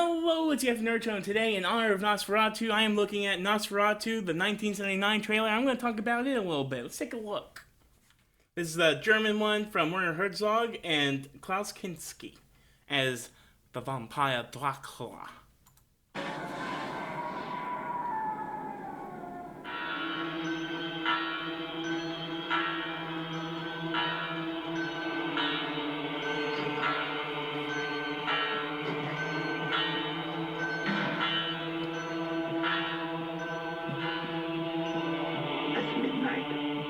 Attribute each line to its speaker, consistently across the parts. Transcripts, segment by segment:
Speaker 1: Hello, it's Jeff Nerdcho, and today, in honor of Nosferatu, I am looking at Nosferatu, the 1979 trailer. I'm going to talk about it a little bit. Let's take a look. This is the German one from Werner Herzog and Klaus Kinski as the vampire Dracula.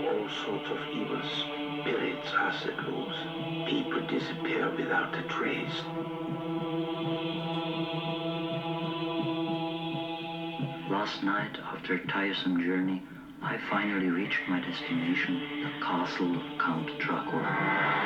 Speaker 2: All sorts of evil spirits are set loose. People disappear without a trace.
Speaker 3: Last night, after a tiresome journey, I finally reached my destination, the castle of Count Dracula.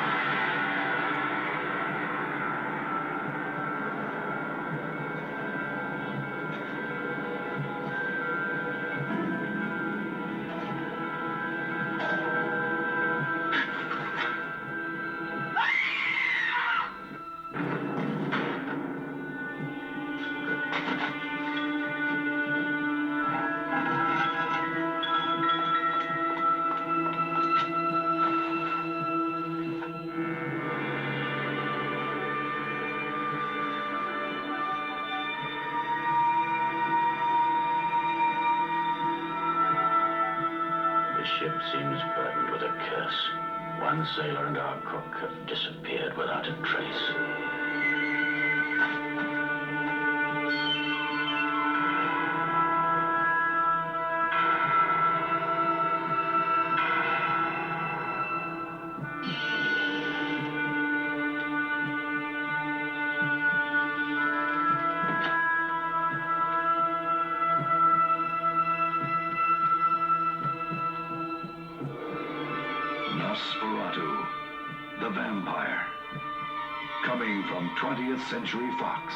Speaker 2: The ship seems burdened with a curse. One sailor and our cook have disappeared without a trace.
Speaker 4: Nosferatu, the vampire, coming from 20th Century Fox.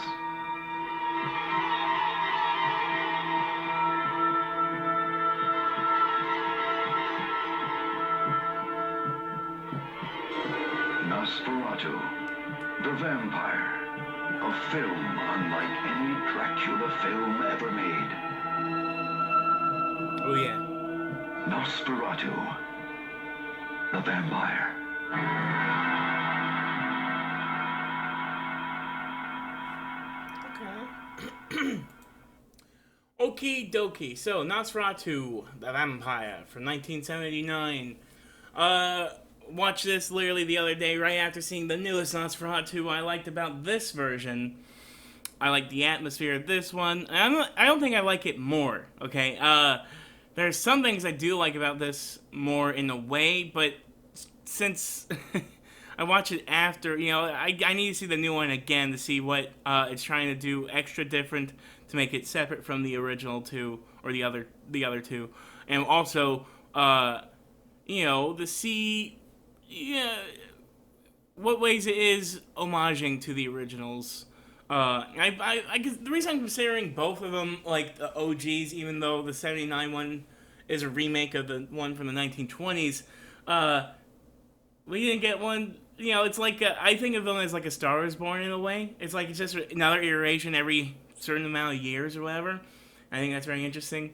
Speaker 4: Nosferatu, the vampire, a film unlike any Dracula film ever made.
Speaker 1: Oh, yeah.
Speaker 4: Nosferatu, the vampire.
Speaker 1: Okay. Okie dokie. So, Nosferatu, the vampire from 1979. Watched this literally the other day, right after seeing the newest Nosferatu. What I liked about this version, I like the atmosphere of this one. I don't think I like it more, okay? There's some things I do like about this more in a way, but since I watch it after, I need to see the new one again to see what it's trying to do extra different to make it separate from the original two, or the other two. And also, to see what ways it is homaging to the originals. I guess the reason I'm considering both of them like the OGs, even though the '79 one is a remake of the one from the 1920s, we didn't get one. It's like I think of them as like a Star Wars Born in a way. It's like it's just another iteration every certain amount of years or whatever. I think that's very interesting.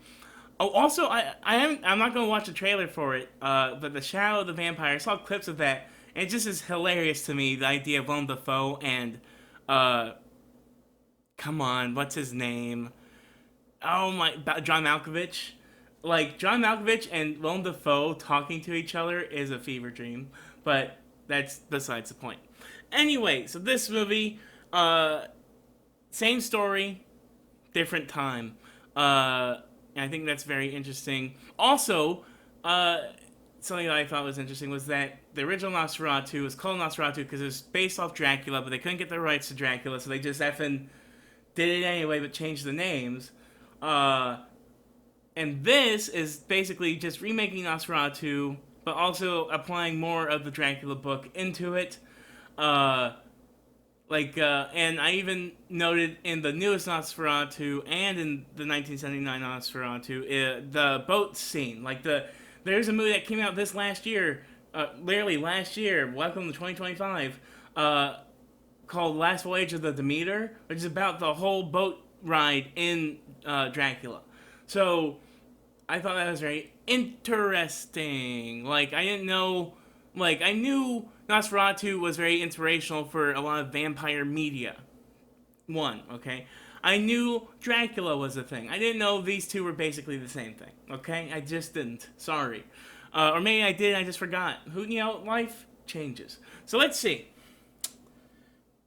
Speaker 1: Oh, also, I'm not gonna watch the trailer for it, but the Shadow of the Vampire. I saw clips of that, and it just is hilarious to me. The idea of Willem Dafoe and come on, what's his name? Oh my, John Malkovich. Like John Malkovich and Willem Dafoe talking to each other is a fever dream, but that's besides the point. Anyway, so this movie, same story, different time. And I think that's very interesting. Also, something that I thought was interesting was that the original Nosferatu was called Nosferatu because it was based off Dracula, but they couldn't get the rights to Dracula, so they just effing did it anyway, but changed the names. And this is basically just remaking Nosferatu, but also applying more of the Dracula book into it. And I even noted in the newest Nosferatu and in the 1979 Nosferatu, the boat scene. There's a movie that came out this last year, literally last year, welcome to 2025, called Last Voyage of the Demeter, which is about the whole boat ride in Dracula. So I thought that was very interesting. Like, I didn't know. Like, I knew Nosferatu was very inspirational for a lot of vampire media. One, okay? I knew Dracula was a thing. I didn't know these two were basically the same thing, okay? I just didn't. Sorry. Or maybe I did, I just forgot. Life changes. So let's see.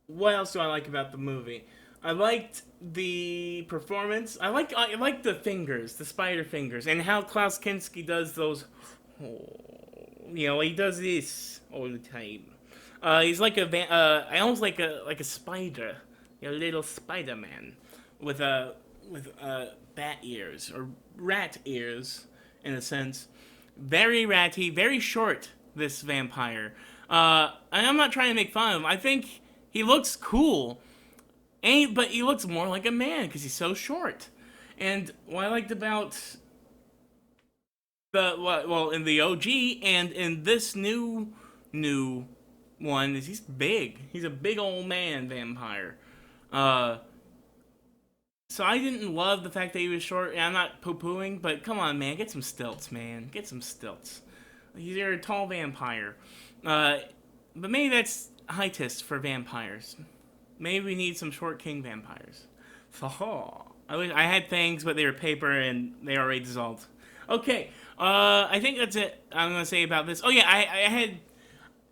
Speaker 1: What else do I like about the movie? I liked the performance. I like the fingers, the spider fingers, and how Klaus Kinski does those. He does this all the time. He's like I almost like a spider, a little Spider Man, with bat ears or rat ears, in a sense. Very ratty, very short. This vampire. And I'm not trying to make fun of him. I think he looks cool, but he looks more like a man because he's so short. And what I liked about in the OG and in this new one is he's big. He's a big old man vampire. So I didn't love the fact that he was short. And I'm not poo-pooing, but come on, man, get some stilts, man. Get some stilts. He's a tall vampire. But maybe that's heightist for vampires. Maybe we need some short king vampires. I had things, but they were paper and they already dissolved. Okay, I think that's it. I'm gonna say about this. Oh yeah, I had.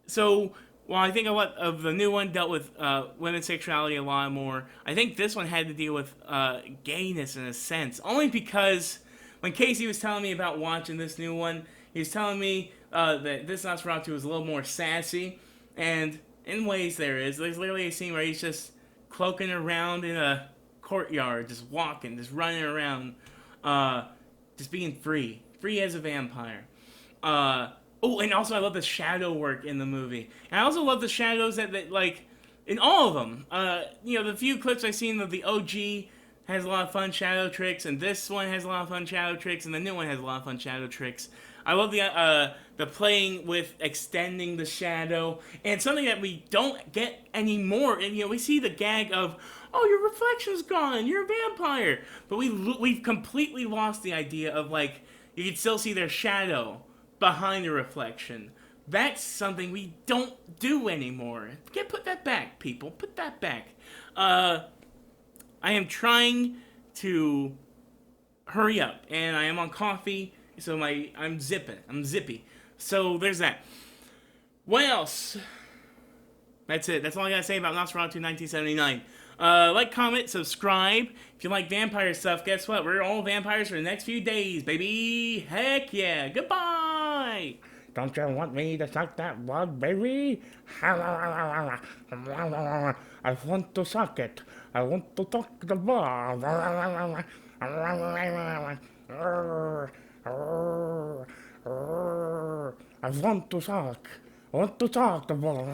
Speaker 1: So while I think a lot of the new one dealt with women's sexuality a lot more, I think this one had to deal with gayness in a sense. Only because when Casey was telling me about watching this new one, he was telling me that this Nosferatu was a little more sassy, and in ways there's literally a scene where he's just cloaking around in a courtyard, just walking, just running around, just being free as a vampire. And also I love the shadow work in the movie. And I also love the shadows that like, in all of them. The few clips I've seen of the OG has a lot of fun shadow tricks, and this one has a lot of fun shadow tricks, and the new one has a lot of fun shadow tricks. I love the playing with extending the shadow, and something that we don't get anymore. And we see the gag of, oh, your reflection's gone, you're a vampire, but we've completely lost the idea of like you can still see their shadow behind the reflection. That's something we don't do anymore. Put that back, people. Put that back. I am trying to hurry up, and I am on coffee, so I'm zippy. So there's that. What else? That's it. That's all I gotta say about Nosferatu 1979. Like, comment, subscribe. If you like vampire stuff, guess what? We're all vampires for the next few days, baby. Heck yeah. Goodbye.
Speaker 5: Don't you want me to suck that blood, baby? I want to suck it. I want to suck the blood. I want to suck the blood.